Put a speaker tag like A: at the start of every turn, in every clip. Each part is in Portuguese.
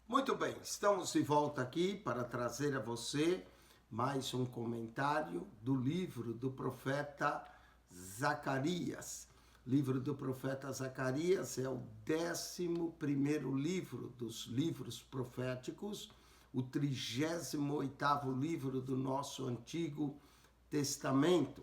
A: Muito bem, estamos de volta aqui para trazer a você mais um comentário do livro do profeta Zacarias. O livro do profeta Zacarias é o 11º livro dos livros proféticos, o 38º livro do nosso Antigo Testamento.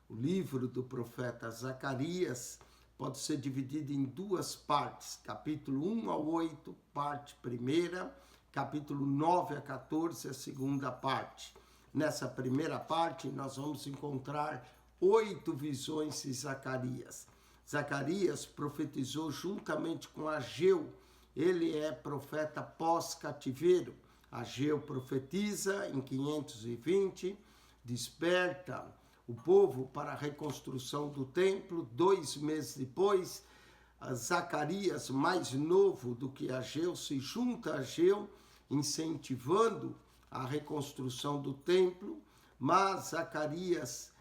A: O livro do profeta Zacarias pode ser dividido em duas partes, capítulo 1 a 8, parte primeira, capítulo 9 a 14, a segunda parte. Nessa primeira parte, nós vamos encontrar 8 visões de Zacarias. Zacarias profetizou juntamente com Ageu, ele é profeta pós-cativeiro. Ageu profetiza em 520, desperta o povo para a reconstrução do templo. 2 meses depois, Zacarias, mais novo do que Ageu, se junta a Ageu, incentivando a reconstrução do templo, mas Zacarias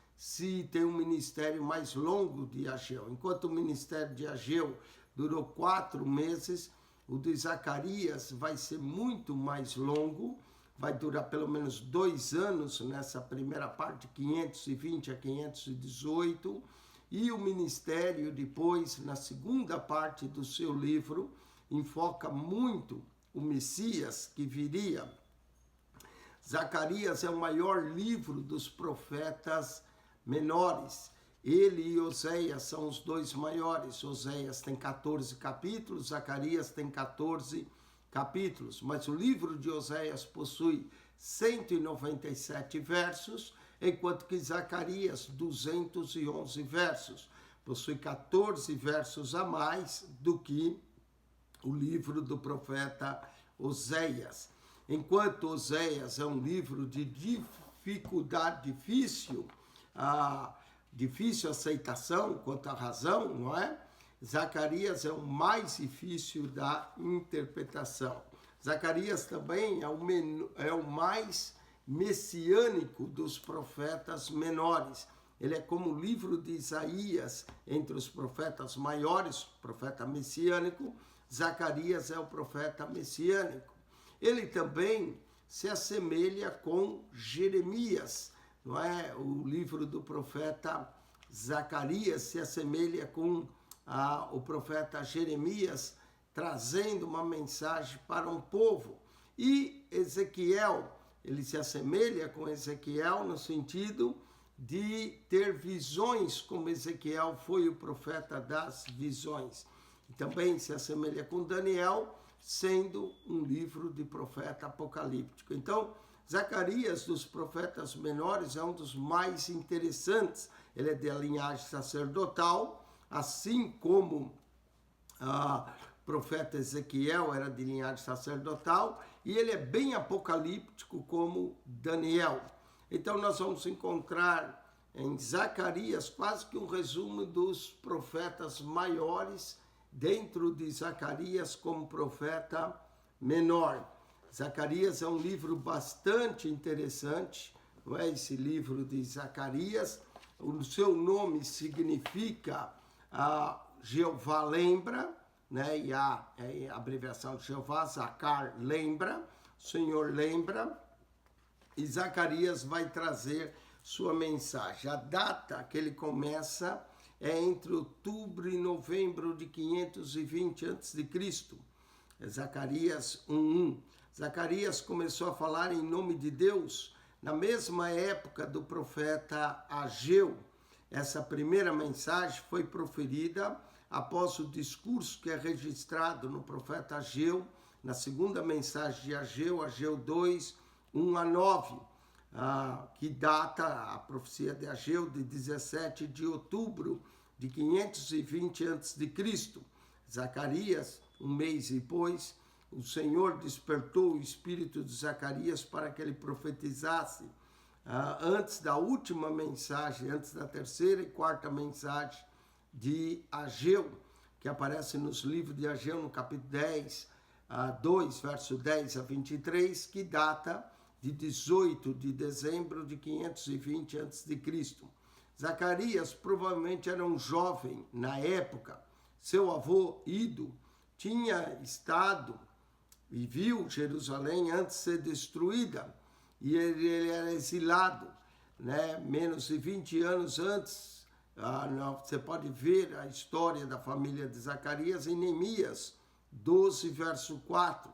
A: tem um ministério mais longo de Ageu. Enquanto o ministério de Ageu durou 4 meses, o de Zacarias vai ser muito mais longo, vai durar pelo menos 2 anos nessa primeira parte, 520 a 518, e o ministério depois, na segunda parte do seu livro, enfoca muito o Messias que viria. Zacarias é o maior livro dos profetas menores. Ele e Oséias são os 2 maiores. Oséias tem 14 capítulos, Zacarias tem 14 capítulos, mas o livro de Oséias possui 197 versos, enquanto que Zacarias 211 versos. Possui 14 versos a mais do que o livro do profeta Oséias. Enquanto Oséias é um livro de dificuldade, difícil aceitação quanto à razão, não é? Zacarias é o mais difícil da interpretação. Zacarias também é o mais messiânico dos profetas menores. Ele é como o livro de Isaías entre os profetas maiores, profeta messiânico. Zacarias é o profeta messiânico. Ele também se assemelha com Jeremias, não é? O livro do profeta Zacarias se assemelha com o profeta Jeremias, trazendo uma mensagem para um povo. E Ezequiel, ele se assemelha com Ezequiel no sentido de ter visões, como Ezequiel foi o profeta das visões. E também se assemelha com Daniel, sendo um livro de profeta apocalíptico. Então, Zacarias, dos profetas menores, é um dos mais interessantes. Ele é da linhagem sacerdotal, assim como o profeta Ezequiel era de linhagem sacerdotal, e ele é bem apocalíptico como Daniel. Então nós vamos encontrar em Zacarias quase que um resumo dos profetas maiores dentro de Zacarias como profeta menor. Zacarias é um livro bastante interessante, não é? Esse livro de Zacarias, o seu nome significa Jeová lembra, né? E a abreviação de Jeová, Zacar, lembra, Senhor lembra, e Zacarias vai trazer sua mensagem. A data que ele começa é entre outubro e novembro de 520 a.C., Zacarias 1:1. Zacarias começou a falar em nome de Deus na mesma época do profeta Ageu. Essa primeira mensagem foi proferida após o discurso que é registrado no profeta Ageu, na segunda mensagem de Ageu, Ageu 2, 1 a 9, que data a profecia de Ageu de 17 de outubro de 520 a.C. Zacarias, um mês depois, o Senhor despertou o espírito de Zacarias para que ele profetizasse antes da última mensagem, antes da terceira e quarta mensagem de Ageu, que aparece nos livros de Ageu, no capítulo 2, verso 10 a 23, que data de 18 de dezembro de 520 a.C. Zacarias provavelmente era um jovem na época. Seu avô, Ido, tinha estado e viu Jerusalém antes de ser destruída, e ele era exilado, né? Menos de 20 anos antes. Você pode ver a história da família de Zacarias em Neemias 12, verso 4.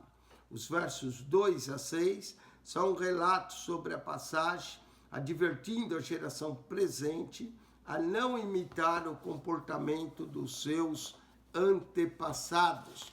A: Os versos 2 a 6 são relatos sobre a passagem, advertindo a geração presente a não imitar o comportamento dos seus antepassados.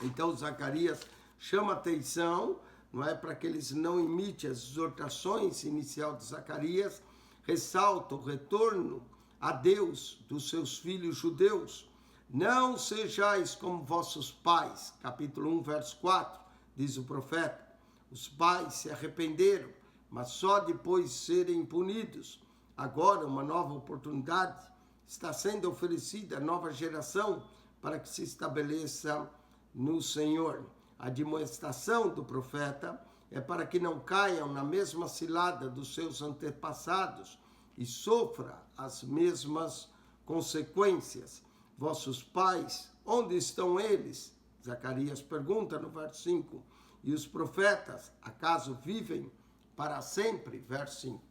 A: Então Zacarias chama atenção, não é, para que eles não imitem as exortações inicial de Zacarias, ressalta o retorno a Deus dos seus filhos judeus. Não sejais como vossos pais, capítulo 1, verso 4, diz o profeta. Os pais se arrependeram, mas só depois de serem punidos. Agora uma nova oportunidade está sendo oferecida à nova geração para que se estabeleça no Senhor. A admoestação do profeta é para que não caiam na mesma cilada dos seus antepassados e sofra as mesmas consequências. Vossos pais, onde estão eles? Zacarias pergunta no verso 5. E os profetas, acaso vivem para sempre? Verso 5.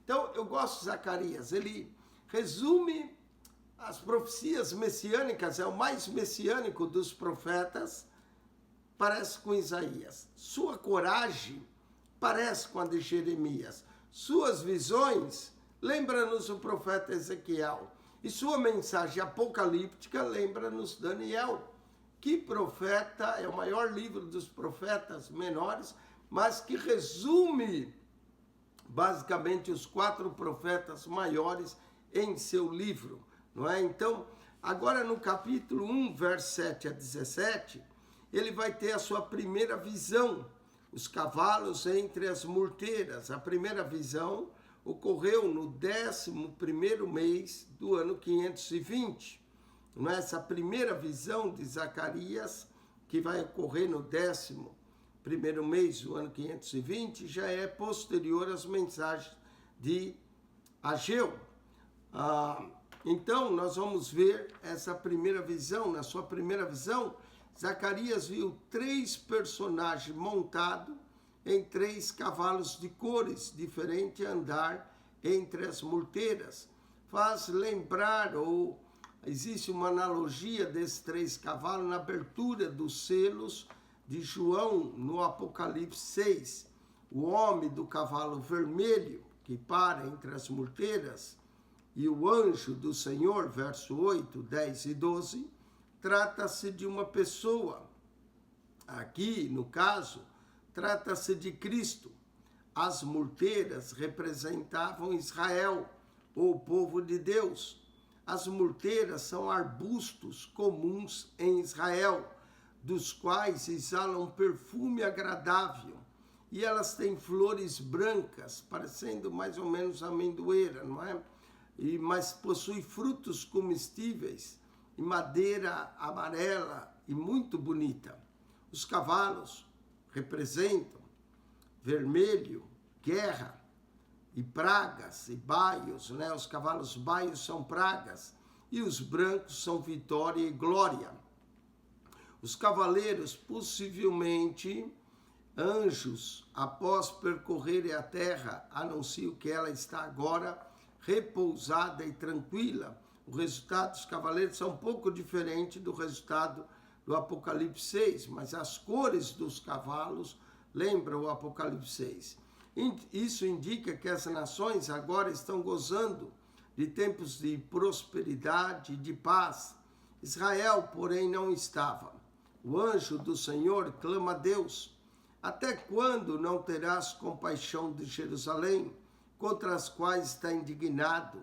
A: Então, eu gosto de Zacarias. Ele resume as profecias messiânicas, é o mais messiânico dos profetas, parece com Isaías. Sua coragem parece com a de Jeremias. Suas visões lembra-nos o profeta Ezequiel. E sua mensagem apocalíptica lembra-nos Daniel. Que profeta, é o maior livro dos profetas menores, mas que resume basicamente os 4 profetas maiores em seu livro, não é? Então, agora no capítulo 1, verso 7 a 17, ele vai ter a sua primeira visão, os cavalos entre as murteiras. A primeira visão ocorreu no 11º mês do ano 520. Essa primeira visão de Zacarias, que vai ocorrer no 11º mês do ano 520, já é posterior às mensagens de Ageu. Então, nós vamos ver essa primeira visão. Na sua primeira visão, Zacarias viu 3 personagens montados em 3 cavalos de cores diferentes andar entre as murteiras. Faz lembrar, ou existe uma analogia desses 3 cavalos na abertura dos selos de João no Apocalipse 6. O homem do cavalo vermelho, que para entre as murteiras, e o anjo do Senhor, verso 8, 10 e 12, trata-se de uma pessoa. Aqui, no caso, trata-se de Cristo. As murteiras representavam Israel, ou povo de Deus. As murteiras são arbustos comuns em Israel, dos quais exalam perfume agradável. E elas têm flores brancas, parecendo mais ou menos amendoeira, não é? Mas possui frutos comestíveis e madeira amarela e muito bonita. Os cavalos representam vermelho, guerra e pragas e baios, né? Os cavalos baios são pragas e os brancos são vitória e glória. Os cavaleiros, possivelmente anjos, após percorrerem a terra, anunciam que ela está agora repousada e tranquila. O resultado dos cavaleiros são um pouco diferente do resultado do Apocalipse 6, mas as cores dos cavalos lembram o Apocalipse 6. Isso indica que as nações agora estão gozando de tempos de prosperidade e de paz. Israel, porém, não estava. O anjo do Senhor clama a Deus: até quando não terás compaixão de Jerusalém, contra as quais está indignado?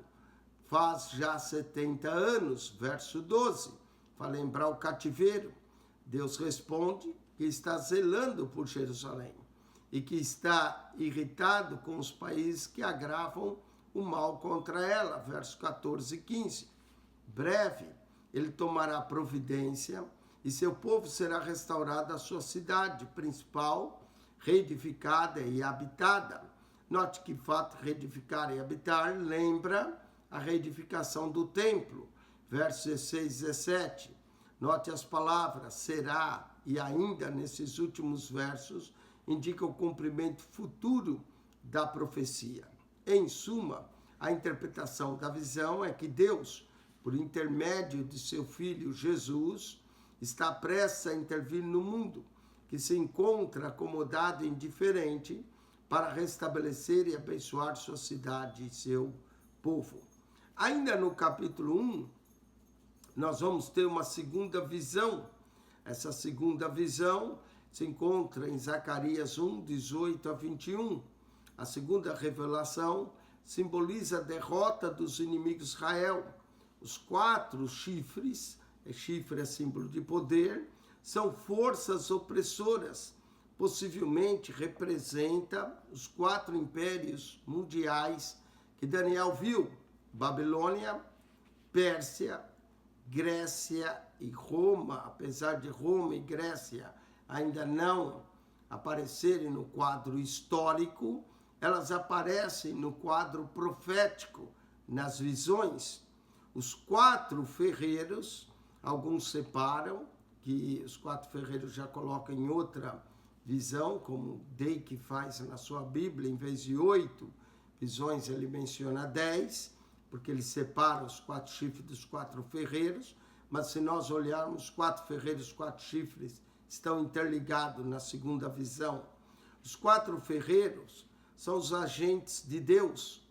A: Faz já 70 anos, verso 12, para lembrar o cativeiro. Deus responde que está zelando por Jerusalém e que está irritado com os países que agravam o mal contra ela, verso 14 e 15. Breve, ele tomará providência e seu povo será restaurado à sua cidade principal, reedificada e habitada. Note que o fato de reedificar e habitar lembra a reedificação do templo, versos 16 e 17. Note as palavras será e ainda nesses últimos versos indica o cumprimento futuro da profecia. Em suma, a interpretação da visão é que Deus, por intermédio de seu Filho Jesus, está prestes a intervir no mundo, que se encontra acomodado e indiferente, para restabelecer e abençoar sua cidade e seu povo. Ainda no capítulo 1, nós vamos ter uma segunda visão. Essa segunda visão se encontra em Zacarias 1, 18 a 21. A segunda revelação simboliza a derrota dos inimigos de Israel. Os 4 chifres, chifre é símbolo de poder, são forças opressoras, possivelmente representa os 4 impérios mundiais que Daniel viu: Babilônia, Pérsia, Grécia e Roma. Apesar de Roma e Grécia ainda não aparecerem no quadro histórico, elas aparecem no quadro profético, nas visões. Os 4 ferreiros, alguns separam, que os 4 ferreiros já colocam em outra visão, como Dake faz na sua Bíblia, em vez de 8 visões ele menciona 10, porque ele separa os 4 chifres dos 4 ferreiros, mas se nós olharmos, os 4 ferreiros, os 4 chifres estão interligados na segunda visão. Os 4 ferreiros são os agentes de Deus,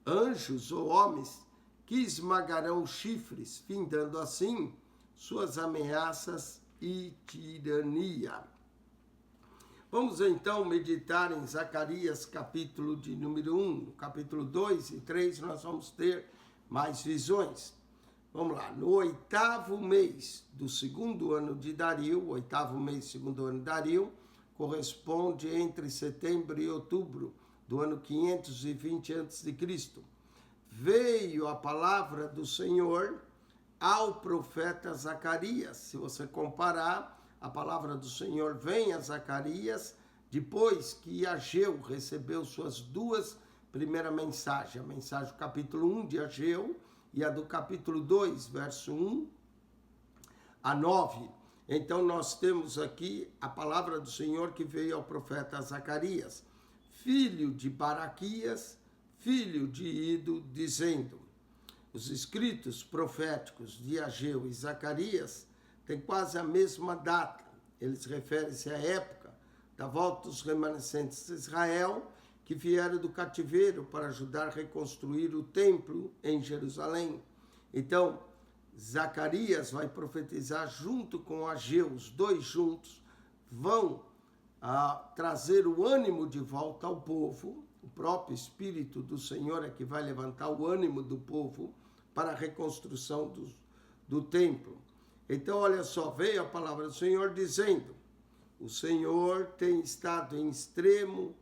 A: anjos ou homens, que esmagarão os chifres, findando assim suas ameaças e tirania. Vamos então meditar em Zacarias, capítulo de número 1. No capítulo 2 e 3 nós vamos ter mais visões. Vamos lá. No 8º mês do 2º ano de Dario, 8º mês do 2º ano de Dario, corresponde entre setembro e outubro do ano 520 a.C. Veio a palavra do Senhor ao profeta Zacarias. Se você comparar, a palavra do Senhor vem a Zacarias depois que Ageu recebeu suas 2 primeiras mensagens. A mensagem do capítulo 1 de Ageu e a do capítulo 2, verso 1 a 9. Então nós temos aqui a palavra do Senhor que veio ao profeta Zacarias, filho de Baraquias, filho de Ido, dizendo: os escritos proféticos de Ageu e Zacarias têm quase a mesma data. Eles referem-se à época da volta dos remanescentes de Israel que vieram do cativeiro para ajudar a reconstruir o templo em Jerusalém. Então, Zacarias vai profetizar junto com Ageu, os 2 juntos vão trazer o ânimo de volta ao povo. O próprio Espírito do Senhor é que vai levantar o ânimo do povo para a reconstrução do templo. Então, olha só, veio a palavra do Senhor dizendo: o Senhor tem estado em extremo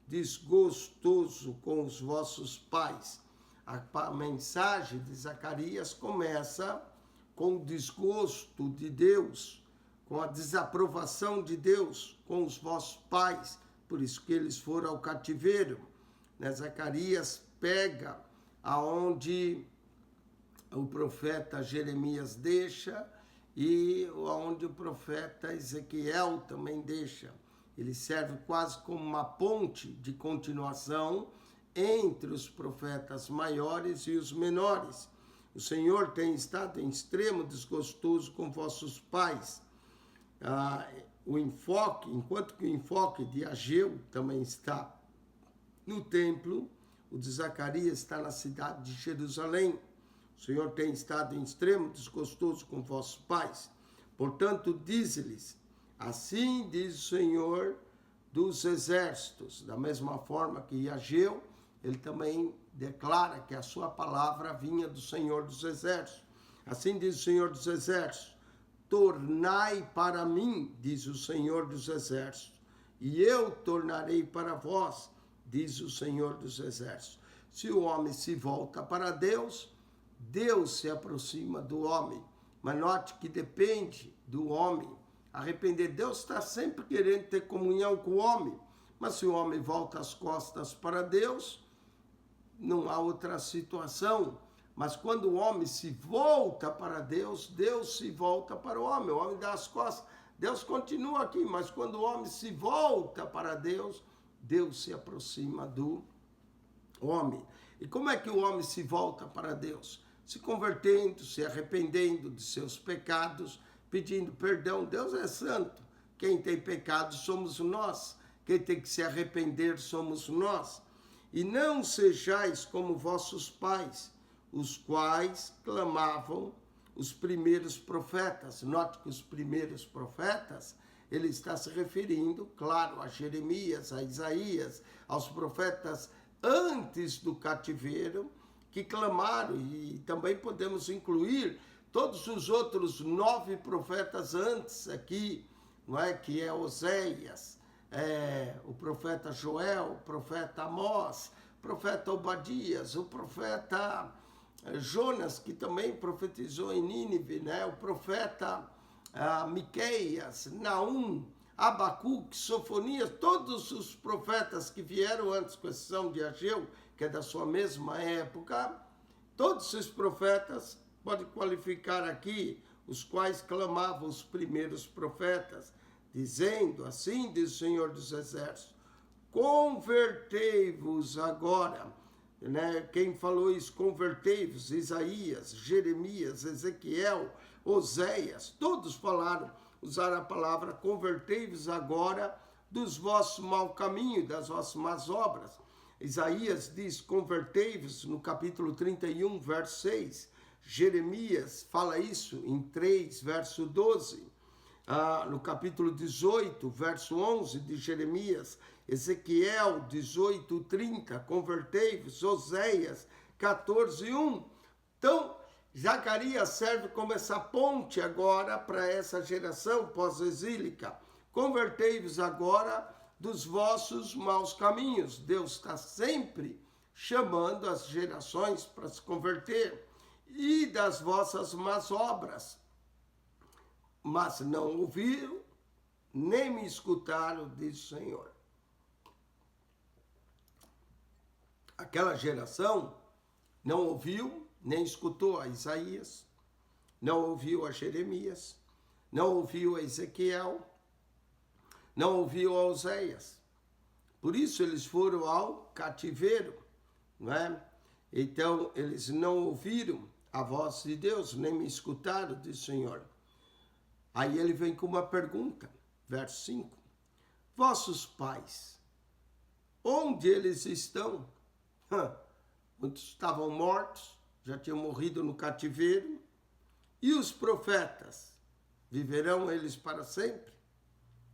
A: desgostoso com os vossos pais. A mensagem de Zacarias começa com o desgosto de Deus, com a desaprovação de Deus com os vossos pais, por isso que eles foram ao cativeiro. Zacarias pega aonde o profeta Jeremias deixa e onde o profeta Ezequiel também deixa. Ele serve quase como uma ponte de continuação entre os profetas maiores e os menores. O Senhor tem estado em extremo desgostoso com vossos pais. Enquanto que o enfoque de Ageu também está no templo, o de Zacarias está na cidade de Jerusalém. O Senhor tem estado em extremo desgostoso com vossos pais. Portanto, diz-lhes: assim diz o Senhor dos exércitos. Da mesma forma que Ageu, ele também declara que a sua palavra vinha do Senhor dos exércitos. Assim diz o Senhor dos exércitos: tornai para mim, diz o Senhor dos exércitos, e eu tornarei para vós, diz o Senhor dos exércitos. Se o homem se volta para Deus, Deus se aproxima do homem. Mas note que depende do homem arrepender. Deus está sempre querendo ter comunhão com o homem. Mas se o homem volta as costas para Deus, não há outra situação. Mas quando o homem se volta para Deus, Deus se volta para o homem. O homem dá as costas. Deus continua aqui, mas quando o homem se volta para Deus, Deus se aproxima do homem. E como é que o homem se volta para Deus? Se convertendo, se arrependendo de seus pecados, pedindo perdão. Deus é santo. Quem tem pecado somos nós. Quem tem que se arrepender somos nós. E não sejais como vossos pais, os quais clamavam os primeiros profetas. Note que os primeiros profetas, ele está se referindo, claro, a Jeremias, a Isaías, aos profetas antes do cativeiro, que clamaram, e também podemos incluir todos os outros 9 profetas antes aqui, não é? Que é Oséias, o profeta Joel, o profeta Amós, o profeta Obadias, o profeta Jonas, que também profetizou em Nínive, né? O profeta Miqueias, Naum, Abacuque, Sofonias, todos os profetas que vieram antes, com exceção de Ageu, que é da sua mesma época, todos esses profetas, pode qualificar aqui, os quais clamavam os primeiros profetas, dizendo, assim diz o Senhor dos Exércitos, convertei-vos agora, né? Quem falou isso? Convertei-vos, Isaías, Jeremias, Ezequiel, Oséias, todos falaram, usaram a palavra convertei-vos agora dos vossos mau caminhos, das vossas más obras. Isaías diz convertei-vos no capítulo 31, verso 6. Jeremias fala isso em 3, verso 12. No capítulo 18, verso 11 de Jeremias, Ezequiel 18, 30, convertei-vos, Oséias 14, 1. Então, Zacarias serve como essa ponte agora para essa geração pós-exílica. Convertei-vos agora dos vossos maus caminhos. Deus está sempre chamando as gerações para se converter. E das vossas más obras. Mas não ouviram, nem me escutaram, diz o Senhor. Aquela geração não ouviu, nem escutou a Isaías, não ouviu a Jeremias, não ouviu a Ezequiel, não ouviu a Oséias. Por isso eles foram ao cativeiro, não é? Então eles não ouviram a voz de Deus, nem me escutaram, diz o Senhor. Aí ele vem com uma pergunta, verso 5. Vossos pais, onde eles estão? Muitos estavam mortos, já tinham morrido no cativeiro. E os profetas, viverão eles para sempre?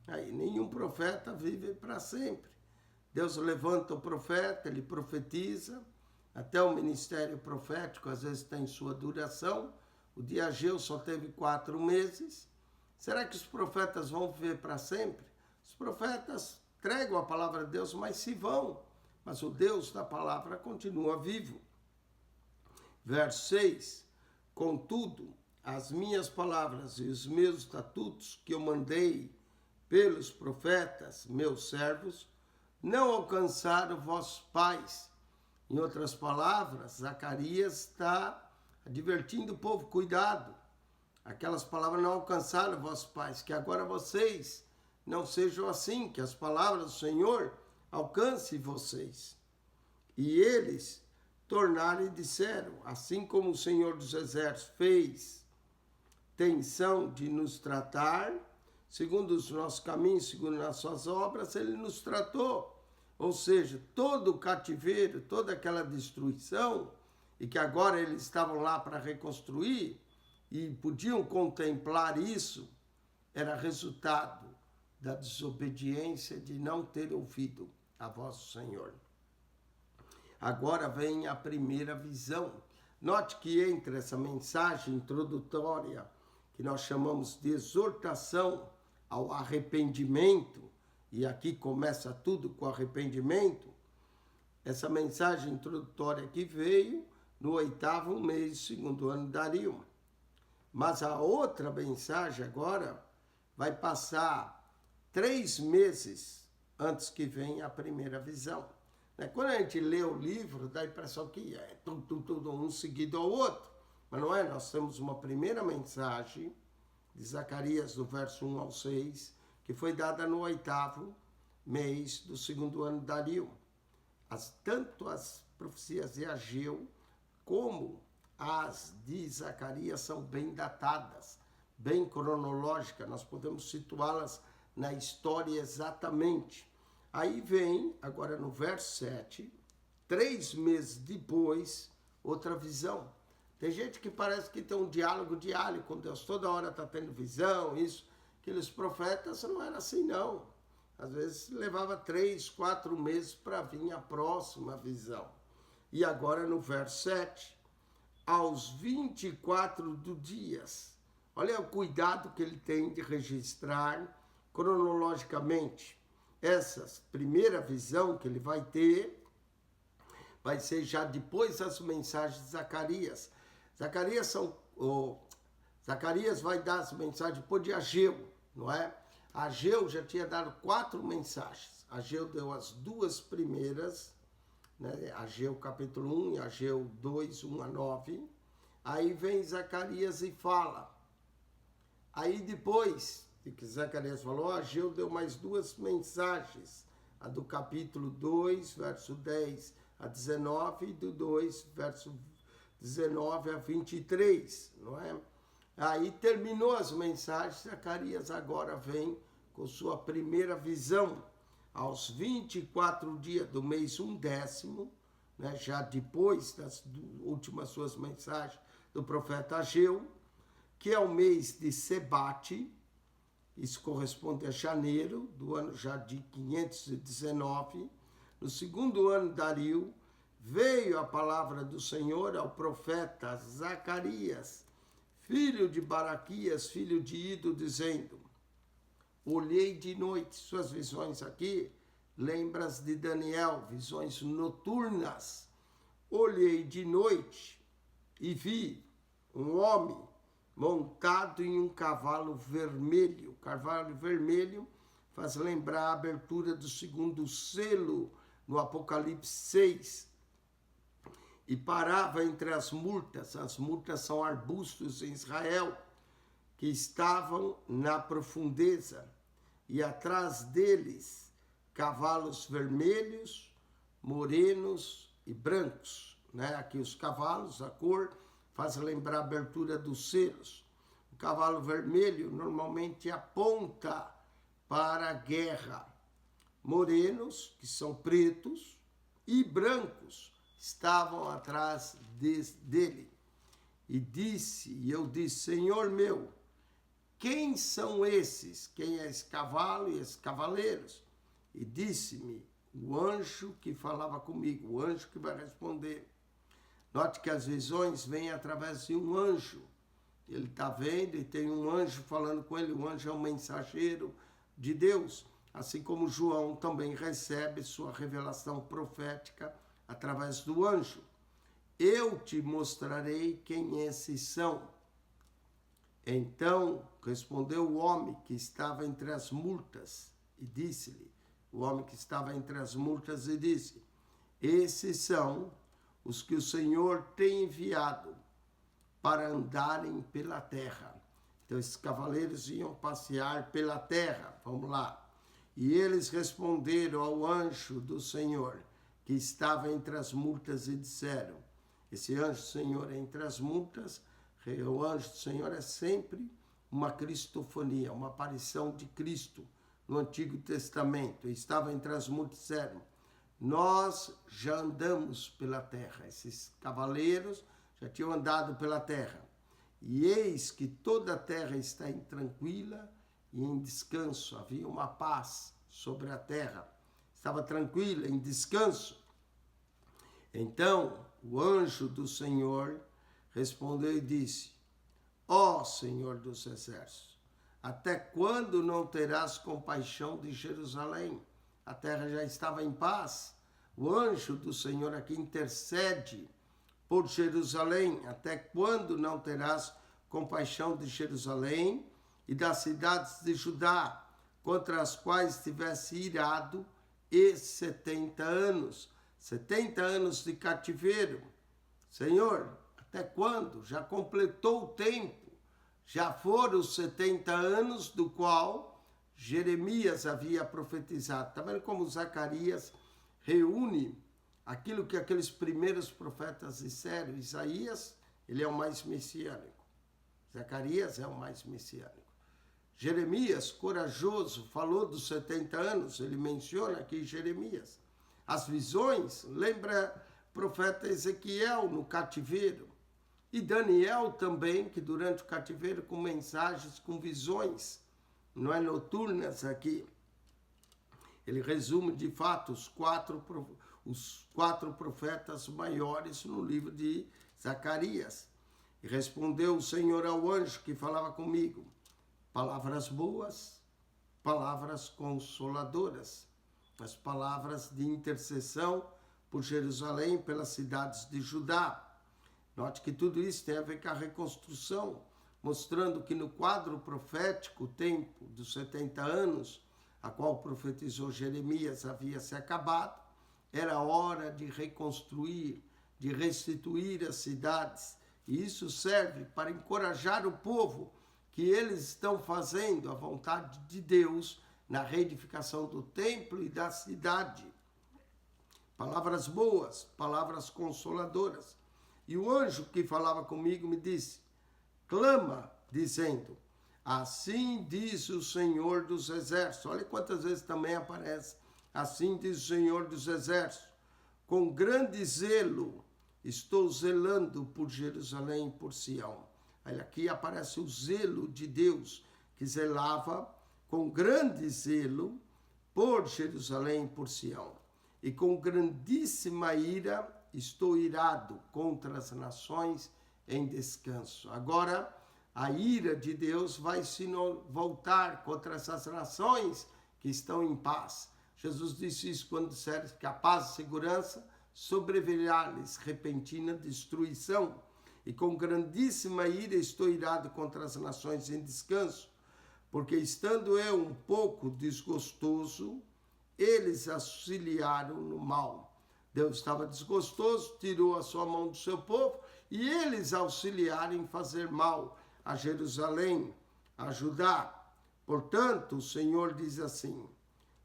A: Aí nenhum profeta vive para sempre. Deus levanta o profeta, ele profetiza, até o ministério profético às vezes tem sua duração. O de Ageu só teve 4 meses. Será que os profetas vão viver para sempre? Os profetas entregam a palavra de Deus, mas se vão. Mas o Deus da palavra continua vivo. Verso 6. Contudo, as minhas palavras e os meus estatutos que eu mandei pelos profetas, meus servos, não alcançaram vossos pais. Em outras palavras, Zacarias está advertindo o povo, cuidado. Aquelas palavras não alcançaram vossos pais, que agora vocês não sejam assim, que as palavras do Senhor alcancem vocês. E eles tornaram e disseram, assim como o Senhor dos Exércitos fez tensão de nos tratar, segundo os nossos caminhos, segundo as suas obras, ele nos tratou. Ou seja, todo o cativeiro, toda aquela destruição, e que agora eles estavam lá para reconstruir, e podiam contemplar isso, era resultado da desobediência de não ter ouvido a voz do Senhor. Agora vem a primeira visão. Note que entre essa mensagem introdutória, que nós chamamos de exortação ao arrependimento, e aqui começa tudo com arrependimento, essa mensagem introdutória que veio no 8º mês, segundo ano de Dario. Mas a outra mensagem agora vai passar 3 meses antes que venha a primeira visão. Quando a gente lê o livro, dá a impressão que é tudo um seguido ao outro. Mas não é, nós temos uma primeira mensagem de Zacarias, do verso 1 ao 6, que foi dada no 8º mês do 2º ano de Dario. Tanto as profecias de Ageu como as de Zacarias são bem datadas, bem cronológicas, nós podemos situá-las na história exatamente. Aí vem, agora no verso 7, 3 meses depois, outra visão. Tem gente que parece que tem um diálogo diário com Deus, toda hora está tendo visão, isso. Aqueles profetas não era assim, não. Às vezes levava 3, 4 meses para vir a próxima visão. E agora no verso 7, aos 24 dias. Olha o cuidado que ele tem de registrar cronologicamente. Essa primeira visão que ele vai ter, vai ser já depois das mensagens de Zacarias. Zacarias vai dar as mensagens depois de Ageu, não é? Ageu já tinha dado 4 mensagens. Ageu deu as 2 primeiras, né? Ageu capítulo 1 e Ageu 2, 1 a 9. Aí vem Zacarias e fala. Aí depois de que Zacarias falou, Ageu deu mais 2 mensagens. A do capítulo 2, verso 10 a 19, e do 2, verso 19 a 23, não é? Aí terminou as mensagens, Zacarias agora vem com sua primeira visão, aos 24 dias do mês 1/10, né, já depois das últimas suas mensagens do profeta Ageu, que é o mês de Sebate, isso corresponde a janeiro do ano já de 519, no 2º ano de Dario, veio a palavra do Senhor ao profeta Zacarias, filho de Baraquias, filho de Ido, dizendo: olhei de noite, suas visões aqui, lembras de Daniel, visões noturnas. Olhei de noite e vi um homem montado em um cavalo vermelho. O cavalo vermelho faz lembrar a abertura do 2º selo no Apocalipse 6. E parava entre as murtas são arbustos em Israel, que estavam na profundeza, e atrás deles cavalos vermelhos, morenos e brancos. Né? Aqui os cavalos, a cor, faz lembrar a abertura dos selos. O cavalo vermelho normalmente aponta para a guerra. Morenos, que são pretos, e brancos, estavam atrás dele. E eu disse, Senhor meu, quem são esses? Quem é esse cavalo e esses cavaleiros? E disse-me o anjo que falava comigo, o anjo que vai responder. Note que as visões vêm através de um anjo. Ele está vendo e tem um anjo falando com ele. O anjo é um mensageiro de Deus. Assim como João também recebe sua revelação profética através do anjo. Eu te mostrarei quem esses são. Então respondeu o homem que estava entre as murtas e disse-lhe, o homem que estava entre as murtas e disse, esses são os que o Senhor tem enviado para andarem pela terra. Então esses cavaleiros iam passear pela terra, vamos lá. E eles responderam ao anjo do Senhor, que estava entre as murtas, e disseram, esse anjo do Senhor entre as murtas, o anjo do Senhor é sempre uma cristofonia, uma aparição de Cristo no Antigo Testamento. E estava entre as murtas e disseram, nós já andamos pela terra. Esses cavaleiros já tinham andado pela terra. E eis que toda a terra está tranquila e em descanso. Havia uma paz sobre a terra. Estava tranquila, em descanso. Então o anjo do Senhor respondeu e disse, ó Senhor dos exércitos, até quando não terás compaixão de Jerusalém? A terra já estava em paz. O anjo do Senhor aqui intercede por Jerusalém. Até quando não terás compaixão de Jerusalém e das cidades de Judá, contra as quais tivesse irado e 70 anos? 70 anos de cativeiro. Senhor, até quando? Já completou o tempo. já foram os 70 anos do qual Jeremias havia profetizado. Está vendo como Zacarias reúne aquilo que aqueles primeiros profetas disseram? Isaías, ele é o mais messiânico. Zacarias é o mais messiânico. Jeremias, corajoso, falou dos 70 anos, ele menciona aqui Jeremias. As visões, lembra o profeta Ezequiel no cativeiro. E Daniel também, que durante o cativeiro com mensagens, com visões, não é noturnas aqui. Ele resume de fato os quatro profetas maiores no livro de Zacarias. E respondeu o Senhor ao anjo que falava comigo: palavras boas, palavras consoladoras, as palavras de intercessão por Jerusalém, pelas cidades de Judá. Note que tudo isso tem a ver com a reconstrução, mostrando que no quadro profético, o tempo dos 70 anos, a qual profetizou Jeremias, havia se acabado, era hora de reconstruir, de restituir as cidades. E isso serve para encorajar o povo que eles estão fazendo a vontade de Deus na reedificação do templo e da cidade. Palavras boas, palavras consoladoras. E o anjo que falava comigo me disse: clama, dizendo, assim diz o Senhor dos Exércitos. Olha quantas vezes também aparece, assim diz o Senhor dos Exércitos. Com grande zelo estou zelando por Jerusalém e por Sião. Olha, aqui aparece o zelo de Deus, que zelava com grande zelo por Jerusalém e por Sião. E com grandíssima ira estou irado contra as nações em descanso. Agora, a ira de Deus vai se voltar contra essas nações que estão em paz. Jesus disse isso quando disseram que a paz e segurança sobrevirá-lhes repentina destruição. E com grandíssima ira estou irado contra as nações em descanso, porque estando eu um pouco desgostoso, eles auxiliaram no mal. Deus estava desgostoso, tirou a sua mão do seu povo e eles auxiliaram em fazer mal a Jerusalém, a Judá. Portanto, o Senhor diz assim: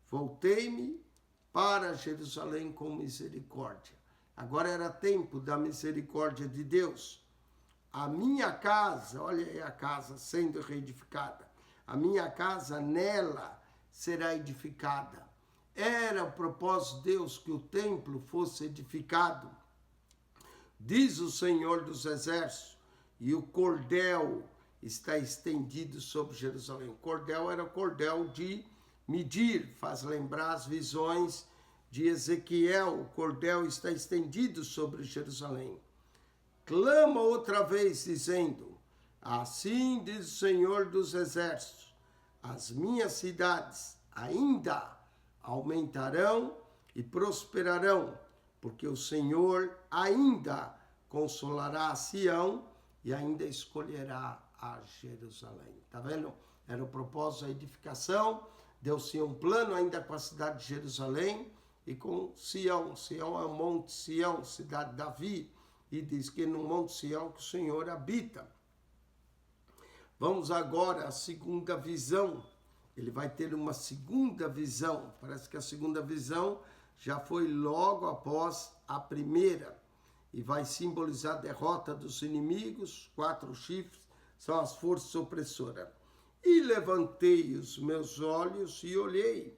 A: voltei-me para Jerusalém com misericórdia. Agora era tempo da misericórdia de Deus. A minha casa, olha aí a casa sendo reedificada, a minha casa nela será edificada. Era o propósito de Deus que o templo fosse edificado. Diz o Senhor dos Exércitos, e o cordel está estendido sobre Jerusalém. O cordel era o cordel de medir, faz lembrar as visões de Ezequiel. O cordel está estendido sobre Jerusalém. Clama outra vez, dizendo, assim diz o Senhor dos Exércitos, as minhas cidades ainda aumentarão e prosperarão, porque o Senhor ainda consolará a Sião e ainda escolherá a Jerusalém. Tá vendo? Era o propósito da edificação. Deus tinha um plano ainda com a cidade de Jerusalém e com Sião. Sião é o Monte Sião, cidade de Davi, e diz que no Monte Sião que o Senhor habita. Vamos agora à segunda visão. Ele vai ter uma segunda visão. Parece que a segunda visão já foi logo após a primeira. E vai simbolizar a derrota dos inimigos. 4 chifres são as forças opressoras. E levantei os meus olhos e olhei.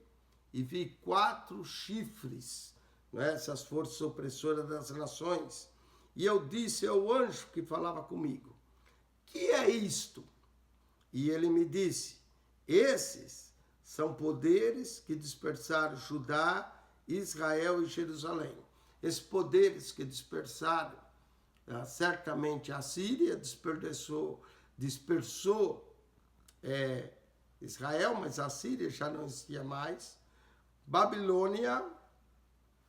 A: E vi 4 chifres, né? Essas forças opressoras das nações. E eu disse ao anjo que falava comigo: que é isto? E ele me disse: esses são poderes que dispersaram Judá, Israel e Jerusalém. Esses poderes que dispersaram, certamente a Síria dispersou Israel, mas a Síria já não existia mais, Babilônia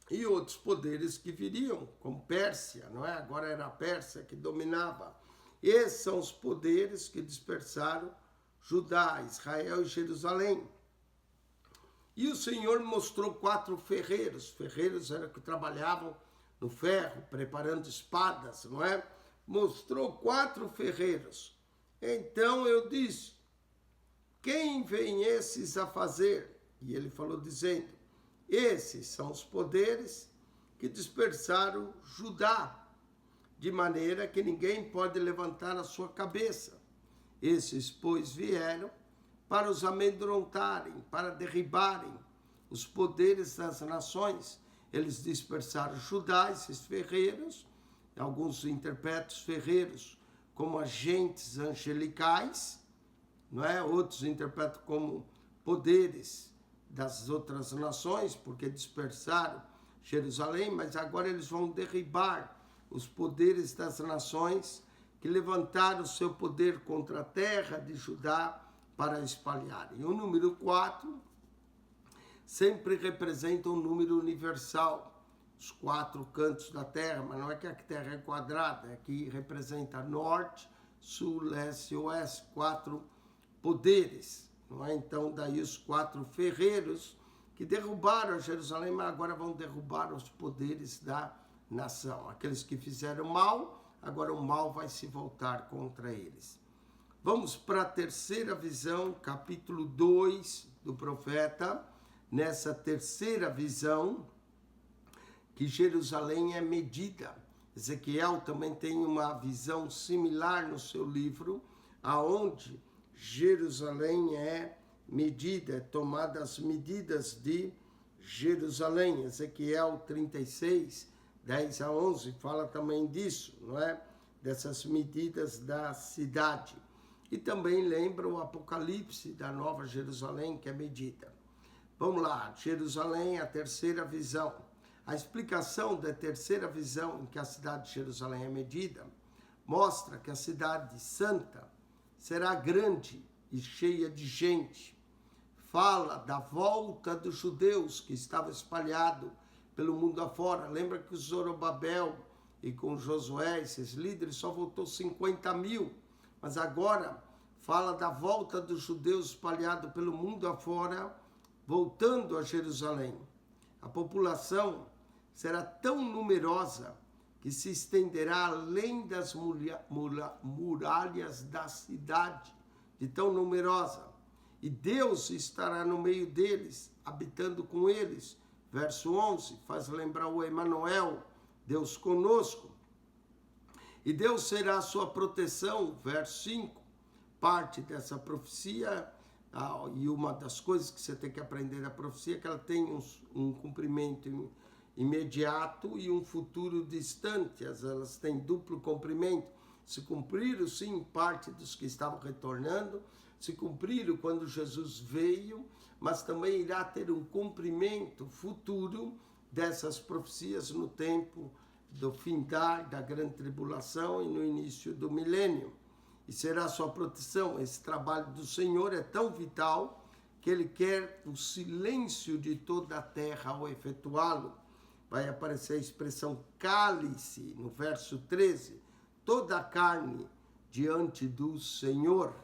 A: e outros poderes que viriam, como Pérsia, não é? Agora era a Pérsia que dominava. Esses são os poderes que dispersaram Judá, Israel e Jerusalém. E o Senhor mostrou 4 ferreiros. Ferreiros eram que trabalhavam no ferro, preparando espadas, não é? Mostrou 4 ferreiros. Então eu disse, quem vem esses a fazer? E ele falou dizendo, esses são os poderes que dispersaram Judá, de maneira que ninguém pode levantar a sua cabeça. Esses, pois, vieram para os amedrontarem, para derribarem os poderes das nações. Eles dispersaram Judá, esses ferreiros, alguns interpretam ferreiros como agentes angelicais, não é? Outros interpretam como poderes das outras nações, porque dispersaram Jerusalém, mas agora eles vão derribar os poderes das nações que levantaram o seu poder contra a terra de Judá para espalharem. O número 4 sempre representa um número universal, os 4 cantos da terra, mas não é que a terra é quadrada, é que representa norte, sul, leste e oeste, 4 poderes, não é? Então daí os 4 ferreiros que derrubaram Jerusalém, mas agora vão derrubar os poderes da nação. Aqueles que fizeram mal, agora o mal vai se voltar contra eles. Vamos para a terceira visão, capítulo 2 do profeta. Nessa terceira visão, que Jerusalém é medida. Ezequiel também tem uma visão similar no seu livro, aonde Jerusalém é medida, tomada as medidas de Jerusalém. Ezequiel 36, 10 a 11, fala também disso, não é? Dessas medidas da cidade. E também lembra o Apocalipse da Nova Jerusalém, que é medida. Vamos lá, Jerusalém, a terceira visão. A explicação da terceira visão, em que a cidade de Jerusalém é medida, mostra que a cidade santa será grande e cheia de gente. Fala da volta dos judeus que estava espalhado pelo mundo afora. Lembra que o Zorobabel e com Josué, esses líderes, só voltou 50 mil. Mas agora fala da volta dos judeus espalhados pelo mundo afora, voltando a Jerusalém. A população será tão numerosa que se estenderá além das muralhas da cidade, de tão numerosa. E Deus estará no meio deles, habitando com eles. Verso 11, faz lembrar o Emanuel, Deus conosco. E Deus será a sua proteção. Verso 5, parte dessa profecia. E uma das coisas que você tem que aprender da profecia é que ela tem um cumprimento imediato e um futuro distante. Elas têm duplo cumprimento. Se cumpriram, sim, parte dos que estavam retornando, se cumpriram quando Jesus veio, mas também irá ter um cumprimento futuro dessas profecias no tempo do findar da grande tribulação e no início do milênio. E será sua proteção. Esse trabalho do Senhor é tão vital que Ele quer o silêncio de toda a terra ao efetuá-lo. Vai aparecer a expressão cale-se, no verso 13, toda a carne diante do Senhor.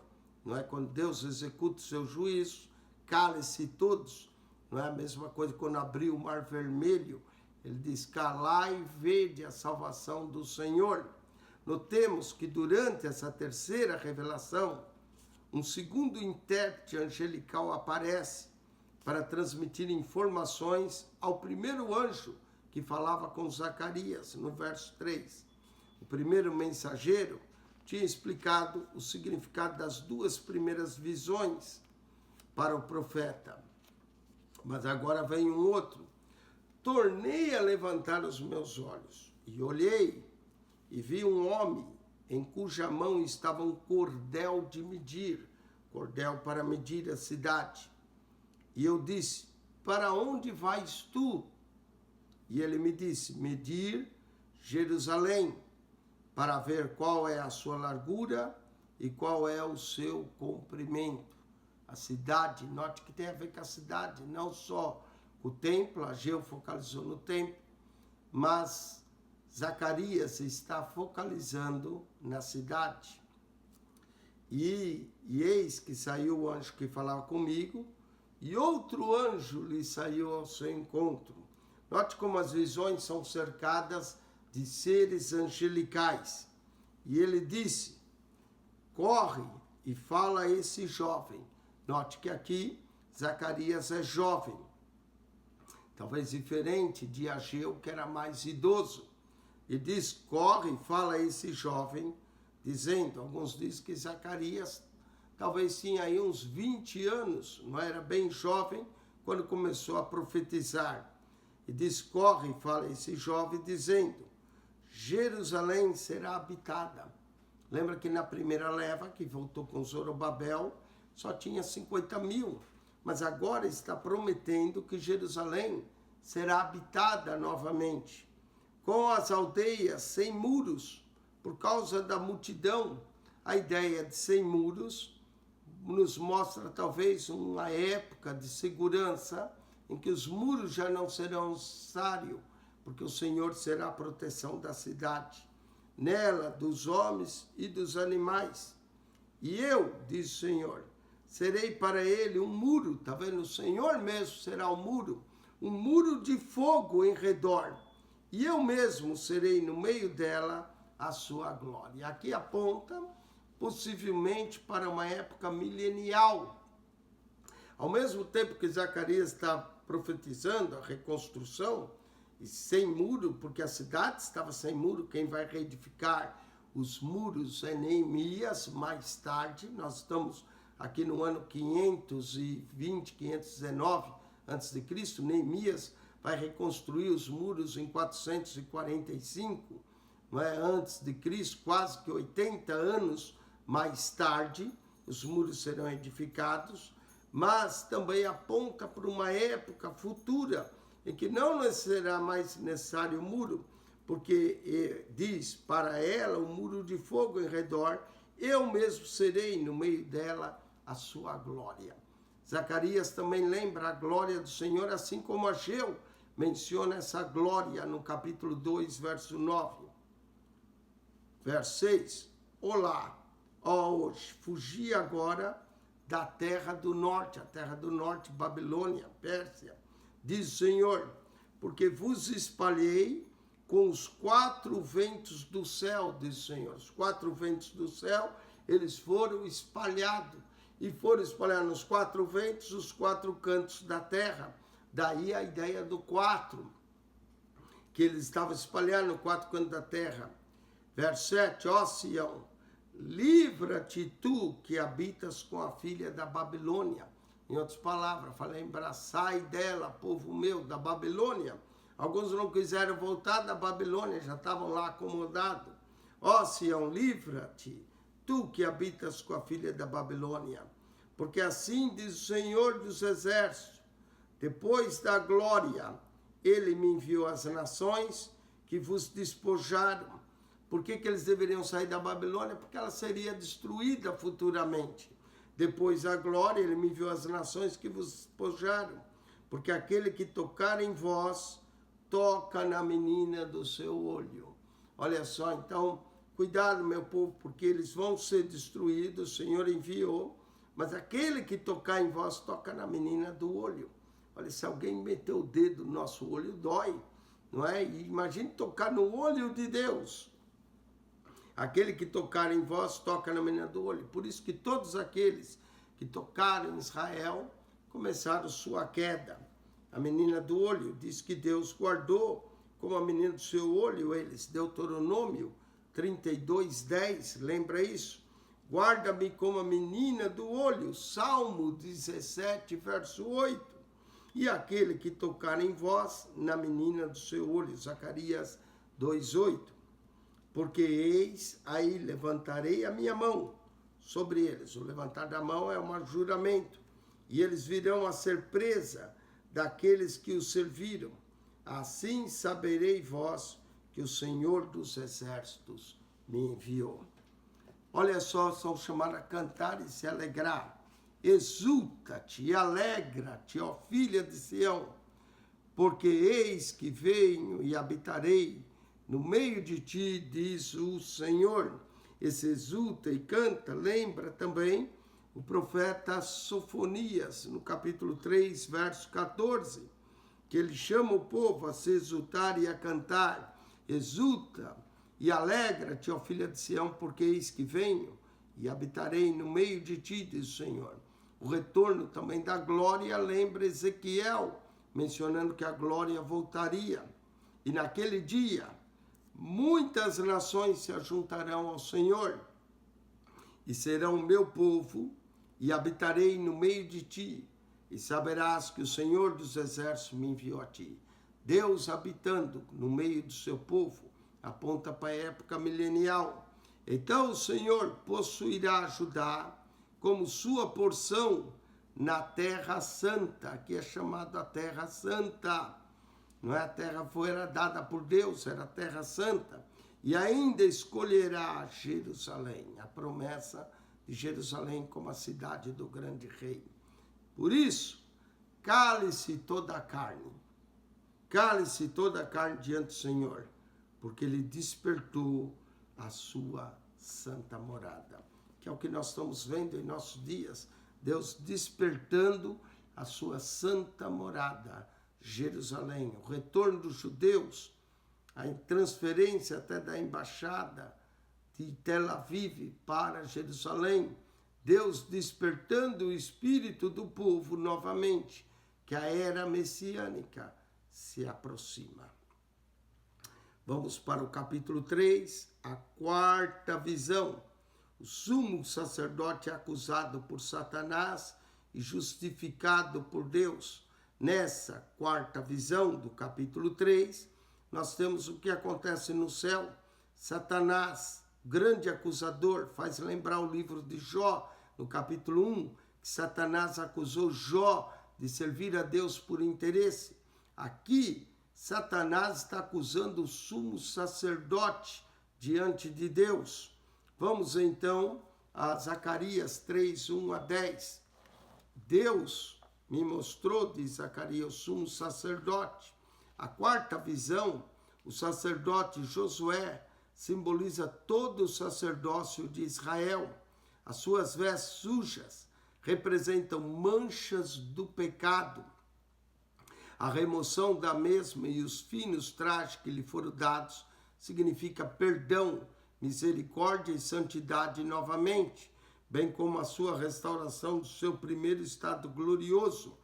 A: Não é? Quando Deus executa o seu juízo, cale-se todos. Não é a mesma coisa quando abriu o Mar Vermelho, Ele diz, calai e vede a salvação do Senhor. Notemos que durante essa terceira revelação, um segundo intérprete angelical aparece para transmitir informações ao primeiro anjo que falava com Zacarias, no verso 3. O primeiro mensageiro tinha explicado o significado das 2 primeiras visões para o profeta. Mas agora vem um outro. Tornei a levantar os meus olhos e olhei e vi um homem em cuja mão estava um cordel de medir, cordel para medir a cidade. E eu disse, para onde vais tu? E ele me disse, medir Jerusalém, para ver qual é a sua largura e qual é o seu comprimento. A cidade, note que tem a ver com a cidade, não só o templo, Ageu focalizou no templo, mas Zacarias está focalizando na cidade. E eis que saiu o anjo que falava comigo, e outro anjo lhe saiu ao seu encontro. Note como as visões são cercadas de seres angelicais. E ele disse, corre e fala a esse jovem. Note que aqui Zacarias é jovem, talvez diferente de Ageu, que era mais idoso. E diz, corre e fala a esse jovem, dizendo, alguns dizem que Zacarias talvez tinha aí uns 20 anos, não era bem jovem, quando começou a profetizar. E diz, corre e fala a esse jovem, dizendo, Jerusalém será habitada. Lembra que na primeira leva, que voltou com Zorobabel, só tinha 50 mil. Mas agora está prometendo que Jerusalém será habitada novamente, com as aldeias sem muros, por causa da multidão. A ideia de sem muros nos mostra talvez uma época de segurança em que os muros já não serão necessários, porque o Senhor será a proteção da cidade, nela, dos homens e dos animais. E eu, diz o Senhor, serei para ele um muro, está vendo? O Senhor mesmo será um muro de fogo em redor. E eu mesmo serei no meio dela a sua glória. Aqui aponta possivelmente para uma época milenial. Ao mesmo tempo que Zacarias está profetizando a reconstrução, e sem muro, porque a cidade estava sem muro, quem vai reedificar os muros é Neemias, mais tarde. Nós estamos aqui no ano 520, 519 a.C., Neemias vai reconstruir os muros em 445, não é? Antes de Cristo, quase que 80 anos mais tarde, os muros serão edificados, mas também aponta para uma época futura, em que não será mais necessário o muro, porque diz, para ela, um muro de fogo em redor, eu mesmo serei no meio dela a sua glória. Zacarias também lembra a glória do Senhor, assim como Ageu menciona essa glória no capítulo 2, verso 9. Verso 6. Olá, ó hoje, fugi agora da terra do norte, a terra do norte, Babilônia, Pérsia, diz o Senhor, porque vos espalhei com os 4 ventos do céu, diz o Senhor. Os 4 ventos do céu, eles foram espalhados, e foram espalhados nos 4 ventos, os 4 cantos da terra. Daí a ideia do 4, que eles estavam espalhados nos 4 cantos da terra. Verso 7, ó Sião, livra-te tu que habitas com a filha da Babilônia. Em outras palavras, lembra, sai dela, povo meu, da Babilônia. Alguns não quiseram voltar da Babilônia, já estavam lá acomodados. Ó Sião, livra-te, tu que habitas com a filha da Babilônia. Porque assim diz o Senhor dos Exércitos, depois da glória, ele me enviou às nações que vos despojaram. Por que eles deveriam sair da Babilônia? Porque ela seria destruída futuramente. Depois da glória, ele me enviou às nações que vos despojaram. Porque aquele que tocar em vós, toca na menina do seu olho. Olha só, então, cuidado, meu povo, porque eles vão ser destruídos, o Senhor enviou, mas aquele que tocar em vós, toca na menina do olho. Olha, se alguém meter o dedo no nosso olho, dói, não é? E imagine tocar no olho de Deus. Aquele que tocar em vós, toca na menina do olho. Por isso que todos aqueles que tocaram em Israel, começaram sua queda. A menina do olho, diz que Deus guardou como a menina do seu olho eles. Deuteronômio 32:10, lembra isso? Guarda-me como a menina do olho. Salmo 17, verso 8. E aquele que tocar em vós, na menina do seu olho. Zacarias 2:8. Porque eis, aí levantarei a minha mão sobre eles. O levantar da mão é um juramento. E eles virão a ser presa daqueles que os serviram. Assim saberei vós que o Senhor dos Exércitos me enviou. Olha só, são chamados a cantar e se alegrar. Exulta-te e alegra-te, ó filha de Sião, porque eis que venho e habitarei no meio de ti, diz o Senhor. Esse exulta e canta, lembra também o profeta Sofonias, no capítulo 3, verso 14, que ele chama o povo a se exultar e a cantar. Exulta e alegra-te, ó filha de Sião, porque eis que venho e habitarei no meio de ti, diz o Senhor. O retorno também da glória lembra Ezequiel, mencionando que a glória voltaria. E naquele dia, muitas nações se ajuntarão ao Senhor, e serão meu povo, e habitarei no meio de ti, e saberás que o Senhor dos exércitos me enviou a ti. Deus habitando no meio do seu povo, aponta para a época milenial. Então o Senhor possuirá Judá como sua porção na Terra Santa, que é chamada a Terra Santa. Não é a terra foi dada por Deus, era a Terra Santa. E ainda escolherá Jerusalém, a promessa de Jerusalém como a cidade do grande rei. Por isso, cale-se toda a carne diante do Senhor, porque Ele despertou a sua santa morada. Que é o que nós estamos vendo em nossos dias, Deus despertando a sua santa morada, Jerusalém, o retorno dos judeus, a transferência até da embaixada de Tel Aviv para Jerusalém, Deus despertando o espírito do povo novamente, que a era messiânica se aproxima. Vamos para o capítulo 3, a quarta visão. O sumo sacerdote é acusado por Satanás e justificado por Deus. Nessa quarta visão do capítulo 3, nós temos o que acontece no céu. Satanás, grande acusador, faz lembrar o livro de Jó, no capítulo 1, que Satanás acusou Jó de servir a Deus por interesse. Aqui, Satanás está acusando o sumo sacerdote diante de Deus. Vamos então a Zacarias 3, 1 a 10. Deus me mostrou, diz Zacarias, o sumo sacerdote. A quarta visão, o sacerdote Josué, simboliza todo o sacerdócio de Israel. As suas vestes sujas representam manchas do pecado. A remoção da mesma e os finos trajes que lhe foram dados significa perdão, misericórdia e santidade novamente, bem como a sua restauração do seu primeiro estado glorioso.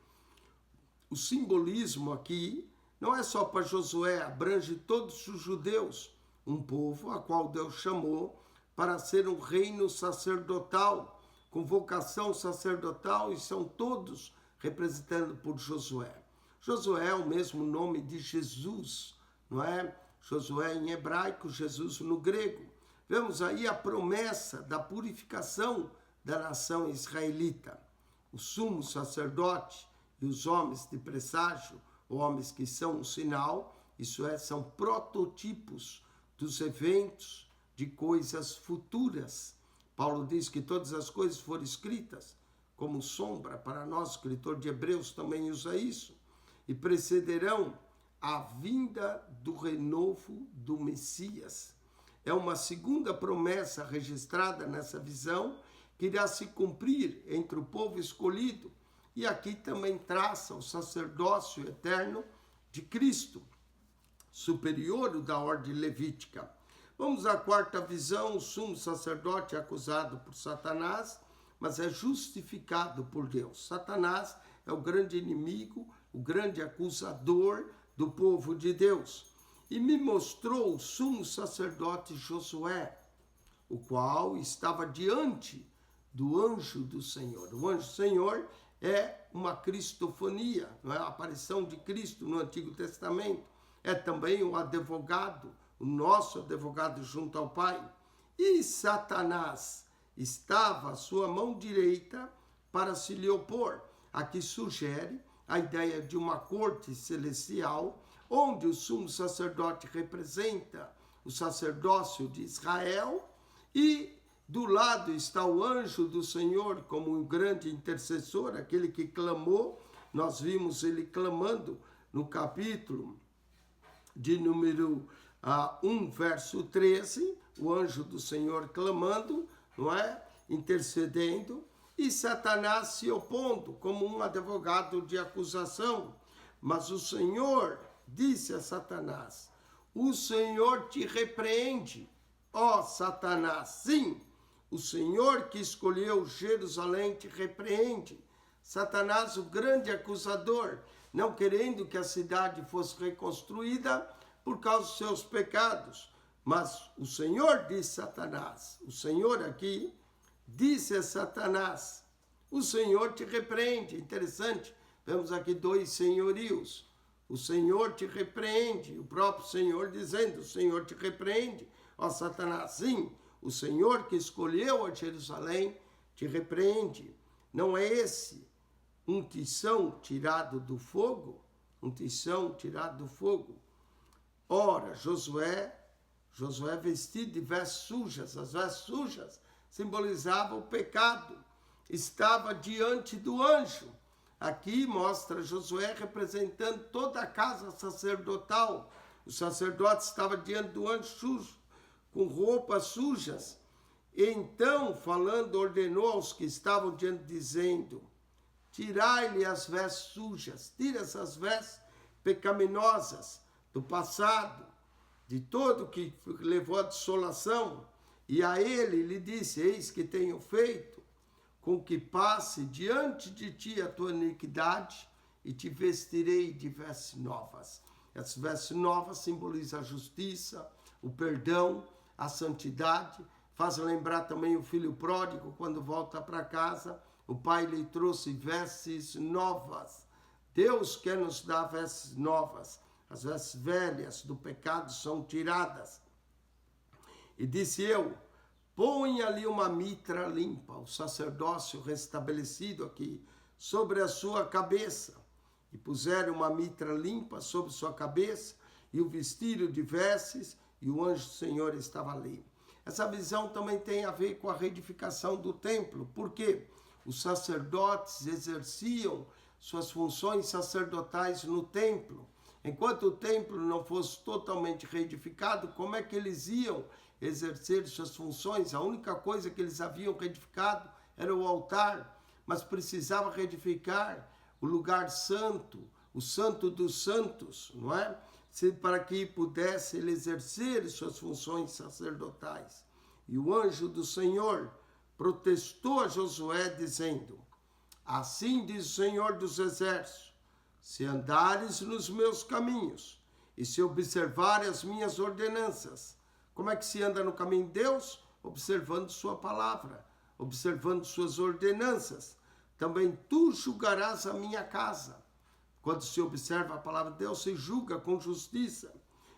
A: O simbolismo aqui não é só para Josué, abrange todos os judeus, um povo a qual Deus chamou para ser um reino sacerdotal, com vocação sacerdotal, e são todos representados por Josué. Josué é o mesmo nome de Jesus, não é? Josué em hebraico, Jesus no grego. Vemos aí a promessa da purificação da nação israelita. O sumo sacerdote e os homens de presságio, homens que são um sinal, isso é, são prototipos dos eventos de coisas futuras. Paulo diz que todas as coisas foram escritas como sombra para nós, o escritor de Hebreus também usa isso, e precederão a vinda do renovo do Messias. É uma segunda promessa registrada nessa visão que irá se cumprir entre o povo escolhido, e aqui também traça o sacerdócio eterno de Cristo, superior da ordem levítica. Vamos à quarta visão. O sumo sacerdote é acusado por Satanás, mas é justificado por Deus. Satanás é o grande inimigo, o grande acusador do povo de Deus. E me mostrou o sumo sacerdote Josué, o qual estava diante do anjo do Senhor. O anjo do Senhor é uma cristofonia, não é? A aparição de Cristo no Antigo Testamento. É também o advogado, o nosso advogado junto ao Pai. E Satanás estava à sua mão direita para se lhe opor. Aqui sugere a ideia de uma corte celestial, onde o sumo sacerdote representa o sacerdócio de Israel, e do lado está o anjo do Senhor como um grande intercessor, aquele que clamou. Nós vimos ele clamando no capítulo de número 1, verso 13, o anjo do Senhor clamando, não é? Intercedendo, e Satanás se opondo como um advogado de acusação. Mas o Senhor disse a Satanás: o Senhor te repreende, ó Satanás. Sim, O Senhor que escolheu Jerusalém te repreende. Satanás, o grande acusador, não querendo que a cidade fosse reconstruída por causa dos seus pecados. Mas o Senhor disse a Satanás, o Senhor aqui disse a Satanás, o Senhor te repreende. Interessante, vemos aqui dois senhorios. O Senhor te repreende, o próprio Senhor dizendo, o Senhor te repreende. Ó Satanás, sim, o Senhor que escolheu a Jerusalém te repreende. Não é esse um tição tirado do fogo? Um tição tirado do fogo. Ora, Josué vestido de vestes sujas. As vestes sujas simbolizavam o pecado. Estava diante do anjo. Aqui mostra Josué representando toda a casa sacerdotal. O sacerdote estava diante do anjo sujo, com roupas sujas. Então, falando, ordenou aos que estavam diante, dizendo, tirai-lhe as vestes sujas, tira essas vestes pecaminosas do passado, de todo que levou à dissolação. E a ele lhe disse, eis que tenho feito com que passe diante de ti a tua iniquidade e te vestirei de vestes novas. Essas vestes novas simbolizam a justiça, o perdão, a santidade. Faz lembrar também o filho pródigo, quando volta para casa, o pai lhe trouxe vestes novas. Deus quer nos dar vestes novas. As vestes velhas do pecado são tiradas. E disse eu, põe ali uma mitra limpa, o sacerdócio restabelecido aqui, sobre a sua cabeça. E puseram uma mitra limpa sobre sua cabeça, e o vestiram de vestes, e o anjo do Senhor estava ali. Essa visão também tem a ver com a reedificação do templo. Por quê? Os sacerdotes exerciam suas funções sacerdotais no templo. Enquanto o templo não fosse totalmente reedificado, como é que eles iam exercer suas funções? A única coisa que eles haviam reedificado era o altar, mas precisava reedificar o lugar santo, o santo dos santos, não é? Para que pudesse ele exercer suas funções sacerdotais. E o anjo do Senhor protestou a Josué, dizendo, assim diz o Senhor dos Exércitos, se andares nos meus caminhos e se observares as minhas ordenanças. Como é que se anda no caminho de Deus? Observando sua palavra, observando suas ordenanças. Também tu julgarás a minha casa. Quando se observa a palavra de Deus, se julga com justiça.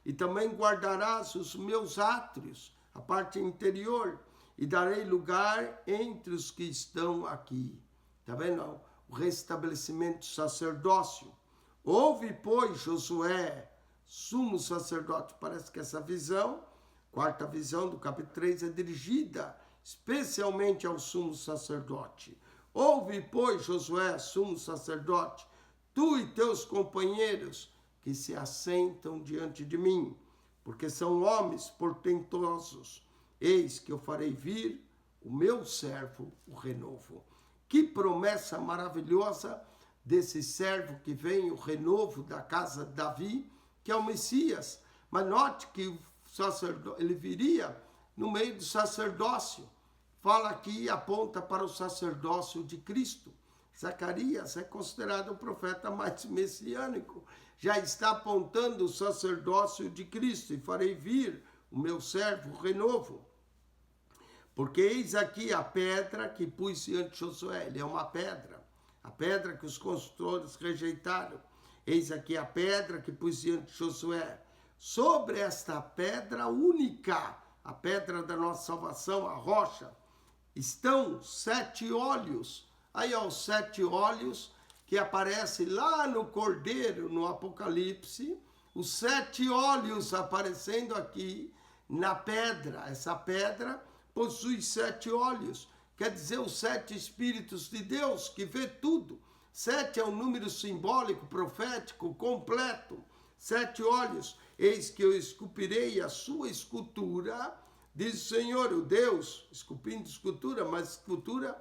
A: E também guardarás os meus átrios, a parte interior, e darei lugar entre os que estão aqui. Está vendo? O restabelecimento do sacerdócio. Ouve, pois, Josué, sumo sacerdote. Parece que essa visão, quarta visão do capítulo 3, é dirigida especialmente ao sumo sacerdote. Ouve, pois, Josué, sumo sacerdote, tu e teus companheiros que se assentam diante de mim, porque são homens portentosos. Eis que eu farei vir o meu servo, o renovo. Que promessa maravilhosa desse servo que vem, o renovo da casa de Davi, que é o Messias. Mas note que o sacerdote, ele viria no meio do sacerdócio. Fala aqui, aponta para o sacerdócio de Cristo. Zacarias é considerado o profeta mais messiânico. Já está apontando o sacerdócio de Cristo. E farei vir o meu servo, o renovo. Porque eis aqui a pedra que pus diante de Josué. Ele é uma pedra. A pedra que os construtores rejeitaram. Eis aqui a pedra que pus diante de Josué. Sobre esta pedra única, a pedra da nossa salvação, a rocha, estão 7 olhos. Aí, ó, os 7 olhos que aparecem lá no Cordeiro, no Apocalipse. Os 7 olhos aparecendo aqui na pedra. Essa pedra possui 7 olhos, quer dizer, os 7 Espíritos de Deus, que vê tudo. 7 é um número simbólico, profético, completo. 7 olhos, eis que eu esculpirei a sua escultura, diz o Senhor, o Deus, esculpindo escultura, mas escultura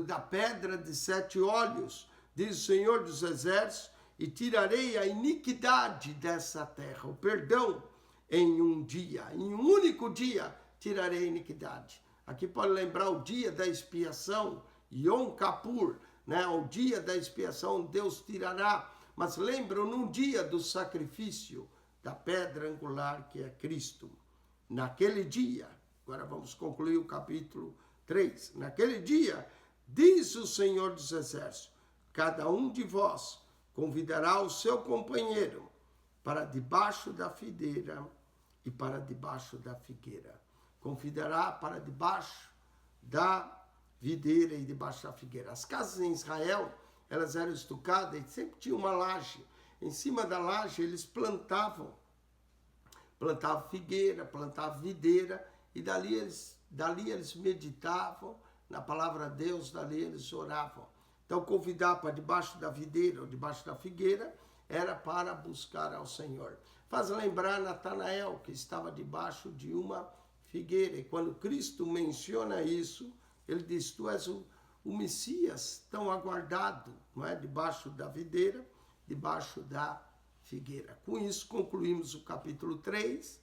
A: da pedra de 7 olhos, diz o Senhor dos Exércitos, e tirarei a iniquidade dessa terra, o perdão, em um dia, em um único dia, tirarei a iniquidade. Aqui pode lembrar o dia da expiação, Yom Kippur, né? O dia da expiação, Deus tirará. Mas lembram no dia do sacrifício da pedra angular que é Cristo. Naquele dia, agora vamos concluir o capítulo 3. Naquele dia, diz o Senhor dos Exércitos, cada um de vós convidará o seu companheiro para debaixo da videira e para debaixo da figueira. Convidará para debaixo da videira e debaixo da figueira. As casas em Israel, elas eram estucadas e sempre tinha uma laje. Em cima da laje eles plantavam figueira, plantavam videira, e dali eles meditavam na palavra de Deus, dali eles oravam. Então, convidar para debaixo da videira ou debaixo da figueira era para buscar ao Senhor. Faz lembrar Natanael, que estava debaixo de uma figueira, e quando Cristo menciona isso, ele diz, tu és o Messias tão aguardado, não é? Debaixo da videira, debaixo da figueira. Com isso, concluímos o capítulo 3.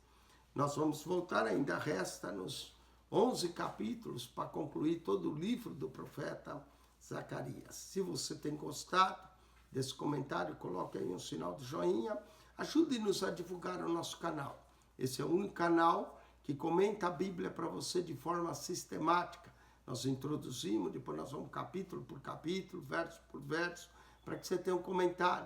A: Nós vamos voltar, ainda resta-nos 11 capítulos para concluir todo o livro do profeta Zacarias. Se você tem gostado desse comentário, coloque aí um sinal de joinha. Ajude-nos a divulgar o nosso canal. Esse é o único canal que comenta a Bíblia para você de forma sistemática. Nós introduzimos, depois nós vamos capítulo por capítulo, verso por verso, para que você tenha um comentário.